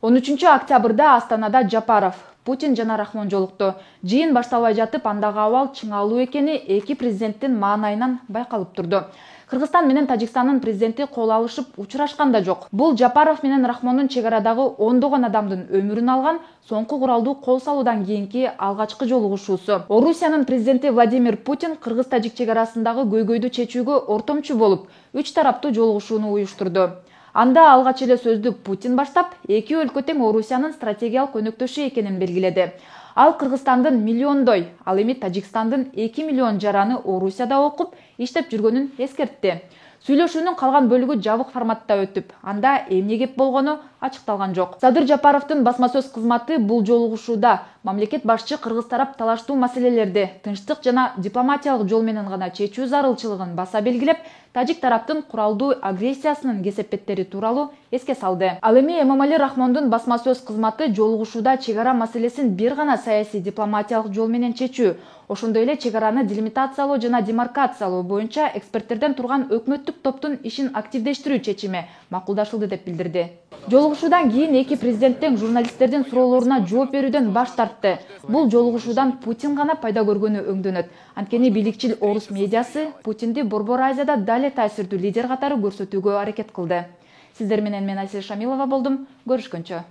13 октябрда Астанада Жапаров, Путин жана Рахмон жолукту. Жыйын башталбай жатып, андагы абал чыңалуу экени эки президенттин маанайынан байкалып турду. Кыргызстан менен Тажикстандын президенти кол алышып учурашкан да жок. Бул Жапаров менен Рахмондун чек арадагы ондогон адамдын өмүрүн алган соңку куралдуу кол салуудан кийинки алгачкы жолугушуусу. Орусиянын президенти Владимир Путин Кыргыз-Тажик чек арасындагы көйгөйдү чечүүгө ортомчу болуп, 3 тараптуу жолугушууну уюштурду. Анда алгач эле сөздү Путин баштап, эки өлкө тең Орусиянын стратегиялык өнөктөшү экенин белгиледи. Ал Кыргызстандын миллиондой, ал эми Тажикстандын 2 миллион жараны Орусияда окуп, иштеп жүргөнүн эскертти. Сүйлөшүүнүн калган бөлүгү жабык форматта өтүп, анда эмне кеп болгону ачыкталган жок. Садыр Жапаровдун басма сөз кызматы бул жолугушууда мамлекет башчы кыргыз тарап талаштуу маселелерди тынчтык жана дипломатиялык жол менен гана чечүү зарылчылыгын баса белгилеп, Тажик тараптын куралдуу агрессиясынын кесепеттери тууралуу эске салды. Ал эми Эмомали Рахмондун басма сөз кызматы жолугушууда чек ара маселесин бир гана саясий дипломатиялык жол менен чечүү, ошондой эле чек араны делимитациялоо жана демаркациялоо боюнча эксперттерден турган өкмөттүк топтун ишин активдештирүү чечими макулдашылды деп билдирди. Жолугушуудан кийин эки президент тең журналисттердин суроолоруна жооп берүүдөн баш тартты. Бул жолугушуудан Путин гана пайда көргөнү өңдөнөт. Анткени бийликчил орус медиасы Путинди Борбор Азияда дале таасирдүү лидер катары көрсөтүүгө аракет кылды. Сиздер менен мен Айсел Шамилова болдум. Көрүшкөнчө.